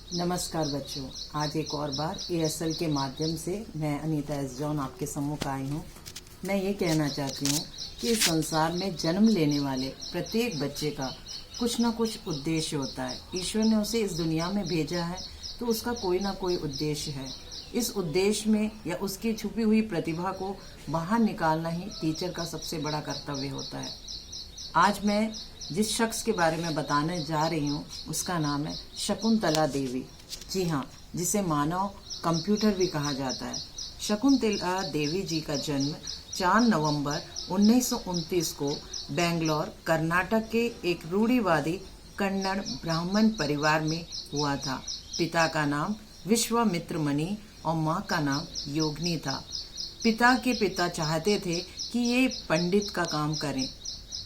नमस्कार बच्चों, आज एक और बार एएसएल के माध्यम से मैं अनीता एस जॉन आपके सम्मुख आई हूँ। मैं ये कहना चाहती हूँ कि इस संसार में जन्म लेने वाले प्रत्येक बच्चे का कुछ ना कुछ उद्देश्य होता है। ईश्वर ने उसे इस दुनिया में भेजा है तो उसका कोई ना कोई उद्देश्य है। इस उद्देश्य में या उसकी छुपी हुई प्रतिभा को बाहर निकालना ही टीचर का सबसे बड़ा कर्तव्य होता है। आज मैं जिस शख्स के बारे में बताने जा रही हूँ उसका नाम है शकुंतला देवी। जी हाँ, जिसे मानव कंप्यूटर भी कहा जाता है। शकुंतला देवी जी का जन्म 4 नवंबर 1929 को बेंगलोर, कर्नाटक के एक रूढ़िवादी कन्नड़ ब्राह्मण परिवार में हुआ था। पिता का नाम विश्वामित्र मणि और माँ का नाम योगिनी था। पिता के पिता चाहते थे कि ये पंडित का काम करें,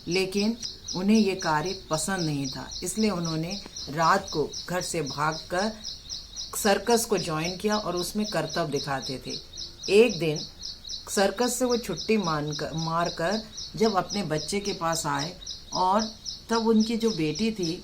लेकिन उन्हें ये कार्य पसंद नहीं था। इसलिए उन्होंने रात को घर से भागकर सर्कस को ज्वाइन किया और उसमें करतब दिखाते थे। एक दिन सर्कस से वो छुट्टी मारकर जब अपने बच्चे के पास आए और तब उनकी जो बेटी थी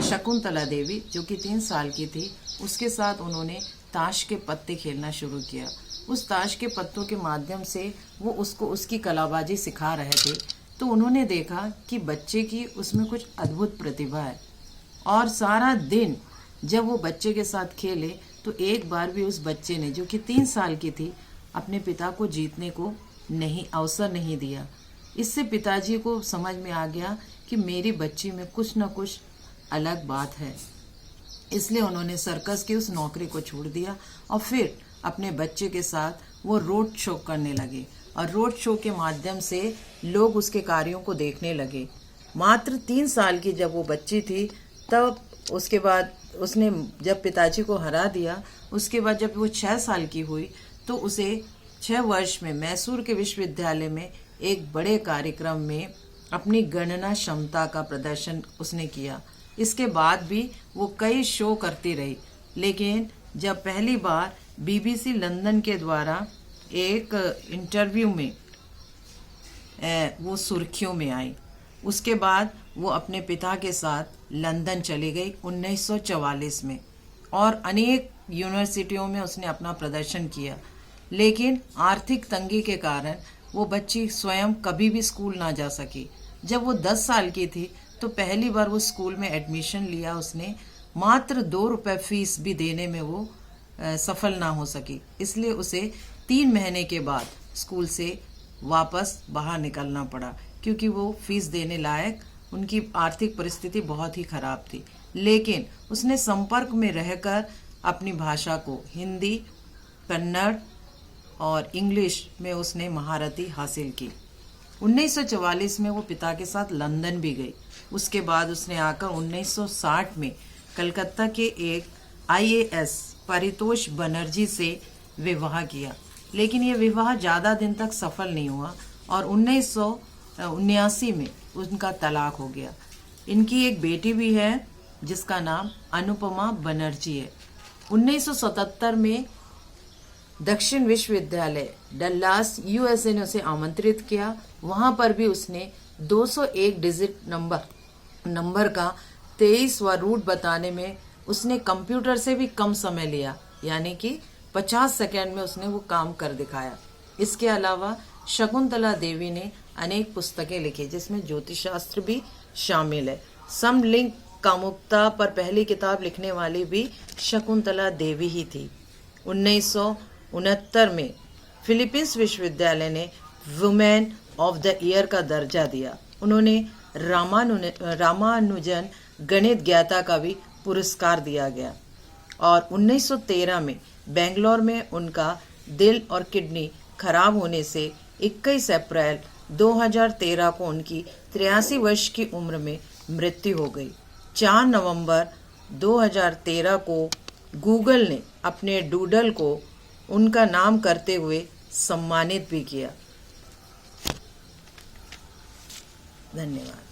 शकुंतला देवी, जो कि 3 साल की थी, उसके साथ उन्होंने ताश के पत्ते खेलना शुरू किया। उस ताश के पत्तों के माध्यम से वो उसको उसकी कलाबाजी सिखा रहे थे। तो उन्होंने देखा कि बच्चे की उसमें कुछ अद्भुत प्रतिभा है और सारा दिन जब वो बच्चे के साथ खेले तो एक बार भी उस बच्चे ने, जो कि 3 साल की थी, अपने पिता को जीतने को अवसर नहीं दिया। इससे पिताजी को समझ में आ गया कि मेरी बच्ची में कुछ न कुछ अलग बात है। इसलिए उन्होंने सर्कस की उस नौकरी को छोड़ दिया और फिर अपने बच्चे के साथ वो रोड शो करने लगे और रोड शो के माध्यम से लोग उसके कार्यों को देखने लगे। मात्र 3 साल की जब वो बच्ची थी, तब उसके बाद उसने जब पिताजी को हरा दिया, उसके बाद जब वो 6 साल की हुई तो उसे 6 वर्ष में मैसूर के विश्वविद्यालय में एक बड़े कार्यक्रम में अपनी गणना क्षमता का प्रदर्शन उसने किया। इसके बाद भी वो कई शो करती रही, लेकिन जब पहली बार बीबीसी लंदन के द्वारा एक इंटरव्यू में वो सुर्खियों में आई, उसके बाद वो अपने पिता के साथ लंदन चली गई 1944 में और अनेक यूनिवर्सिटियों में उसने अपना प्रदर्शन किया। लेकिन आर्थिक तंगी के कारण वो बच्ची स्वयं कभी भी स्कूल ना जा सकी। जब वो 10 साल की थी तो पहली बार वो स्कूल में एडमिशन लिया उसने। मात्र 2 रुपये फीस भी देने में वो सफल ना हो सकी, इसलिए उसे 3 महीने के बाद स्कूल से वापस बाहर निकलना पड़ा, क्योंकि वो फीस देने लायक उनकी आर्थिक परिस्थिति बहुत ही खराब थी। लेकिन उसने संपर्क में रहकर अपनी भाषा को हिंदी, कन्नड़ और इंग्लिश में उसने महारती हासिल की। 1944 में वो पिता के साथ लंदन भी गई। उसके बाद उसने आकर 1960 में कलकत्ता के एक IAS परितोष बनर्जी से विवाह किया। लेकिन ये विवाह ज़्यादा दिन तक सफल नहीं हुआ और 1979 में उनका तलाक हो गया। इनकी एक बेटी भी है जिसका नाम अनुपमा बनर्जी है। 1977 में दक्षिण विश्वविद्यालय डल्लास USA ने उसे आमंत्रित किया। वहाँ पर भी उसने 201 डिजिट नंबर का 23वां रूट बताने में उसने कंप्यूटर से भी कम समय लिया, यानी कि 50 सेकंड में उसने वो काम कर दिखाया। इसके अलावा शकुंतला देवी ने अनेक पुस्तकें लिखी, जिसमें ज्योतिषशास्त्र भी शामिल है। समलिंग कामुकता पर पहली किताब लिखने वाली भी शकुंतला देवी ही थी। 1969 में फिलीपींस विश्वविद्यालय ने वुमेन ऑफ द ईयर का दर्जा दिया। उन्होंने रामानुजन गणित ज्ञाता का भी पुरस्कार दिया गया और 1913 में बेंगलोर में उनका दिल और किडनी खराब होने से 21 अप्रैल 2013 को उनकी 83 वर्ष की उम्र में मृत्यु हो गई। 4 नवंबर 2013 को गूगल ने अपने डूडल को उनका नाम करते हुए सम्मानित भी किया। धन्यवाद।